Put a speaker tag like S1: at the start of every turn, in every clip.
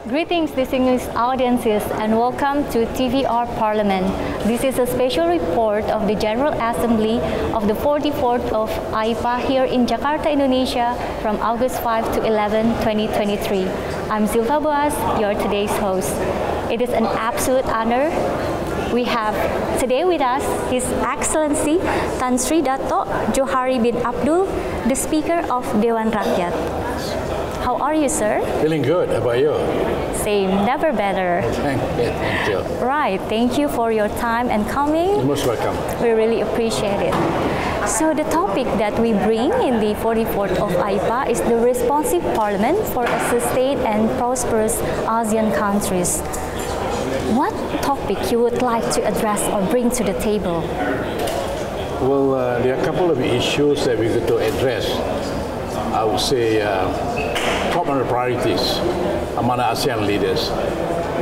S1: Greetings distinguished audiences and welcome to TVR Parliament. This is a special report of the General Assembly of the 44th of AIPA here in Jakarta, Indonesia from August 5 to 11, 2023. I'm Zilfa Boas, your today's host. It is an absolute honor. We have today with us His Excellency Tan Sri Dato Johari Bin Abdul, the Speaker of Dewan Rakyat. How are you, sir?
S2: Feeling good. How about you?
S1: Same, never better.
S2: Thank you.
S1: Right, thank you for your time and coming.
S2: You're most welcome.
S1: We really appreciate it. So the topic that we bring in the 44th of AIPA is the responsive parliament for a sustained and prosperous ASEAN countries. What topic you would like to address or bring to the table?
S2: Well, there are a couple of issues that we're going to address. I would say top on the priorities among the ASEAN leaders.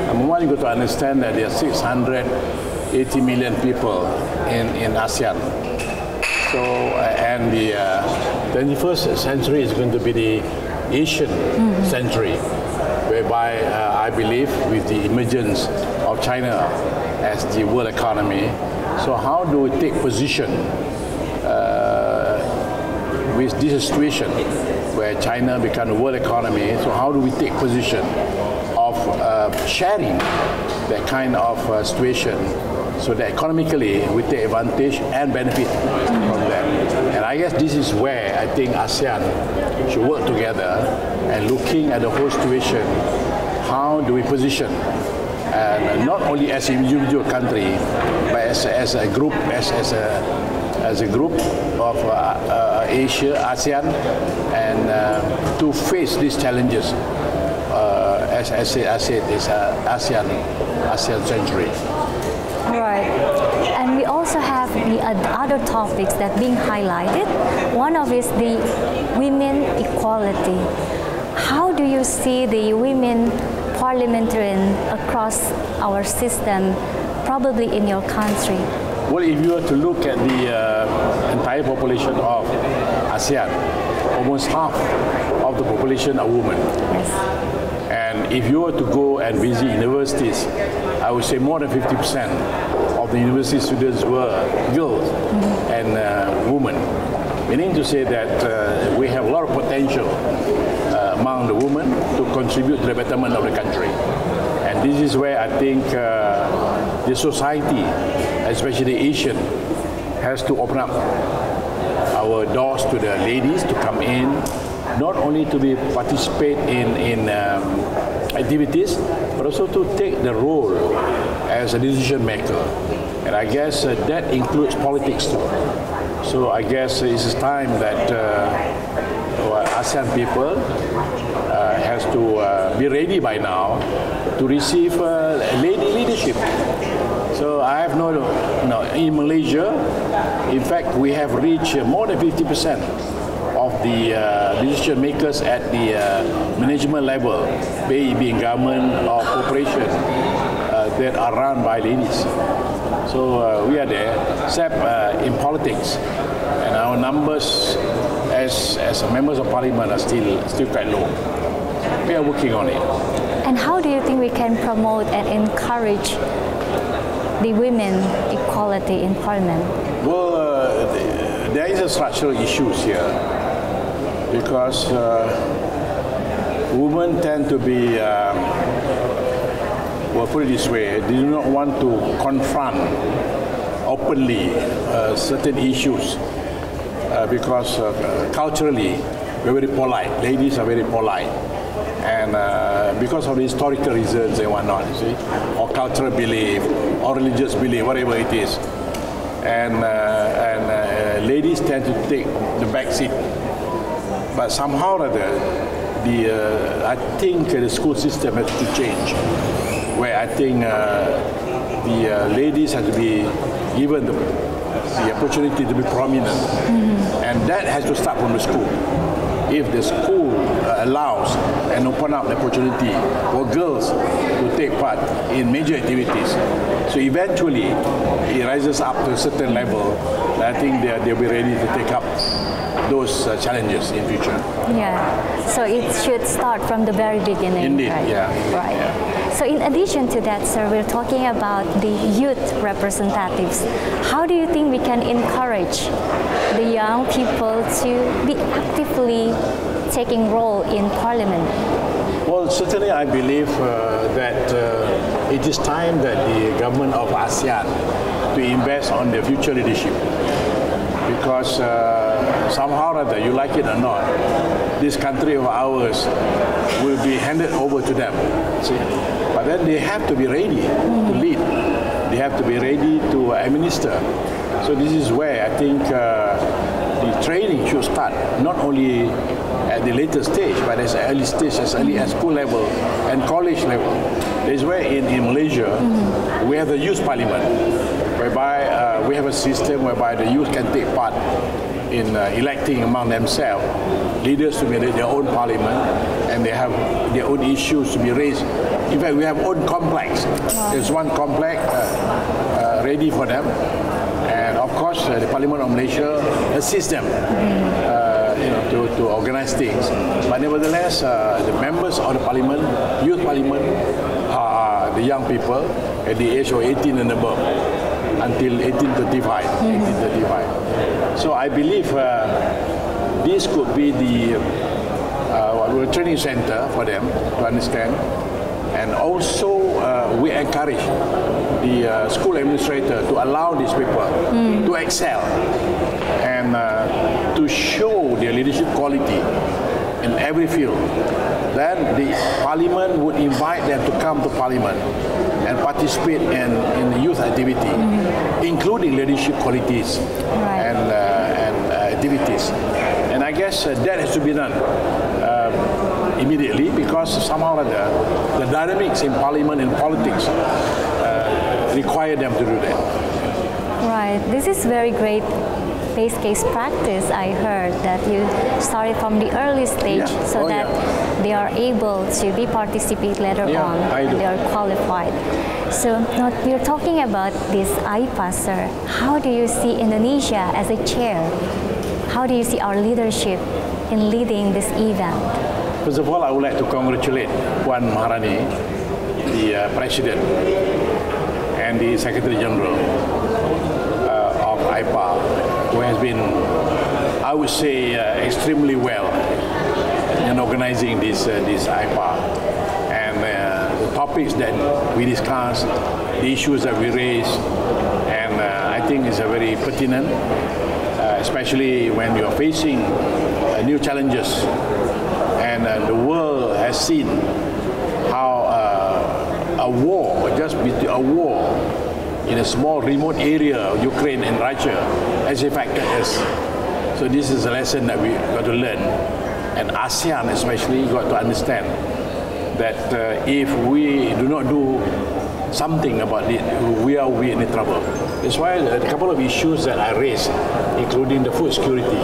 S2: Number one, you got to understand that there are 680 million people in ASEAN. So, and the 21st century is going to be the Asian century, whereby I believe with the emergence of China as the world economy, so how do we take position with this situation where China becomes a world economy? So how do we take position of sharing that kind of situation so that economically we take advantage and benefit from that? And I guess this is where I think ASEAN should work together and looking at the whole situation, how do we position, and not only as an individual country, but as a group, as a group of Asia, ASEAN, and to face these challenges, as I said, it's ASEAN century.
S1: Right, and we also have the other topics that being highlighted. One of is the women equality. How do you see the women parliamentarian across our system, probably in your country?
S2: Well, if you were to look at the entire population of ASEAN, almost half of the population are women.
S1: Yes.
S2: And if you were to go and visit universities, I would say more than 50% of the university students were girls and women. Meaning to say that we have a lot of potential among the women to contribute to the betterment of the country. And this is where I think the society, especially Asian, has to open up our doors to the ladies to come in, not only to be participate in activities, but also to take the role as a decision maker. And I guess that includes politics too. So I guess it's time that ASEAN people has to be ready by now to receive lady leadership. So I have no, in Malaysia, in fact, we have reached more than 50% of the decision makers at the management level, be it in government or corporation, that are run by ladies. So we are there, except in politics, and our numbers as members of parliament are still quite low. We are working on it.
S1: And how do you think we can promote and encourage the women equality in parliament?
S2: Well, there is a structural issues here because women tend to be, well, put it this way, they do not want to confront openly certain issues because culturally we're very polite. Ladies are very polite. And because of the historical reasons and whatnot, you see, or cultural belief, or religious belief, whatever it is, and ladies tend to take the back seat. But somehow or other, I think the school system has to change, where I think the ladies have to be given the opportunity to be prominent, and that has to start from the school. If the school allows and open up the opportunity for girls to take part in major activities, so eventually it rises up to a certain level, I think they'll be ready to take up those challenges in future.
S1: Yeah, so it should start from the very beginning.
S2: Indeed,
S1: right?
S2: yeah.
S1: Right.
S2: Yeah.
S1: So in addition to that, sir, we're talking about the youth representatives. How do you think we can encourage the young people to be actively taking role in Parliament?
S2: Well, certainly I believe that it is time that the government of ASEAN to invest on their future leadership. Because somehow or other, you like it or not, this country of ours will be handed over to them. See? But then they have to be ready to lead. They have to be ready to administer. So this is where I think the training should start, not only at the later stage, but as an early stage, as early as school level and college level. This is where in Malaysia, we have the youth parliament, whereby we have a system whereby the youth can take part in electing among themselves leaders to be their own parliament, and they have their own issues to be raised. In fact, we have own complex. There's one complex ready for them, and of course the Parliament of Malaysia assists them to organize things. But nevertheless, the members of the Parliament, youth Parliament, are the young people at the age of 18 and above until 1835. So I believe this could be the training center for them to understand. And also we encourage the school administrator to allow these people to excel and to show their leadership quality in every field. Then the Parliament would invite them to come to Parliament and participate in youth activity, including leadership qualities and activities. And I guess that has to be done immediately, because somehow or other the dynamics in Parliament and politics require them to do that.
S1: Right. This is very great base case practice. I heard that you started from the early stage so that they are able to be participate later on and they are qualified. So now we're talking about this AIPA, sir. How do you see Indonesia as a chair? How do you see our leadership in leading this event?
S2: First of all, I would like to congratulate Puan Maharani, the President and the Secretary General of AIPA, who has been, I would say, extremely well in organizing this AIPA. And the topics that we discussed, the issues that we raised, and I think it's a very pertinent, especially when you are facing new challenges. And the world has seen how a war, just a war in a small remote area of Ukraine and Russia has affected us. So this is a lesson that we got to learn. And ASEAN especially got to understand that if we do not do something about it, we are in trouble. That's why a couple of issues that I raised, including the food security,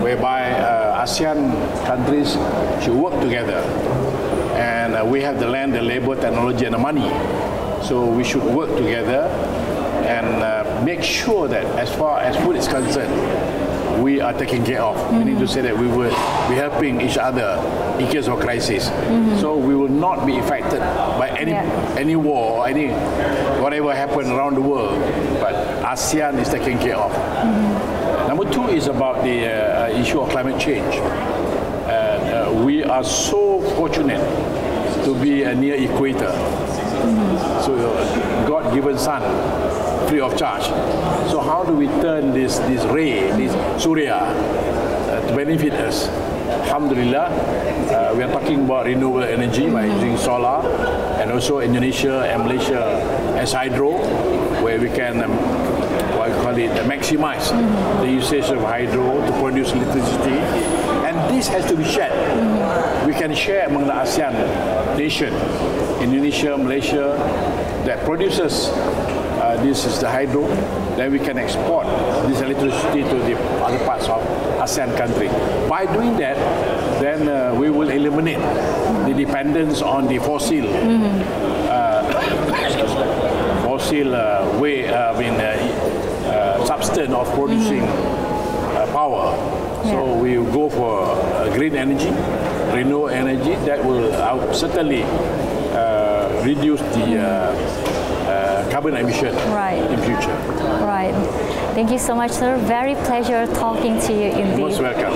S2: whereby ASEAN countries should work together. And we have the land, the labor, technology, and the money. So we should work together and make sure that as far as food is concerned, we are taken care of. We need to say that we will be helping each other in case of crisis. So we will not be affected by any war or any whatever happened around the world, but ASEAN is taken care of. Number two is about the issue of climate change. We are so fortunate to be near equator. So God-given sun, free of charge. So how do we turn this ray, this surya, to benefit us? Alhamdulillah, we are talking about renewable energy by using solar, and also Indonesia and Malaysia as hydro, where we can maximize the usage of hydro to produce electricity, and this has to be shared. We can share among the ASEAN nation, Indonesia, Malaysia, that produces this is the hydro. Then we can export this electricity to the other parts of ASEAN country. By doing that, then we will eliminate the dependence on the fossil substance of producing power. So we will go for green energy, renewable energy that will certainly reduce the carbon emission in future.
S1: Right. Thank you so much, sir. Very pleasure talking to you indeed.
S2: Most welcome.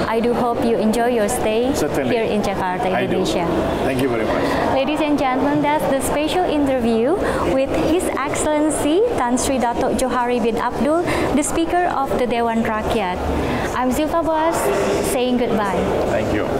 S1: I do hope you enjoy your stay
S2: Certainly.
S1: here in Jakarta, Indonesia.
S2: Thank you very much.
S1: Ladies and gentlemen, that's the special interview with His Excellency Tan Sri Dato Johari Bin Abdul, the Speaker of the Dewan Rakyat. I'm Zilfa Boas, saying goodbye.
S2: Thank you.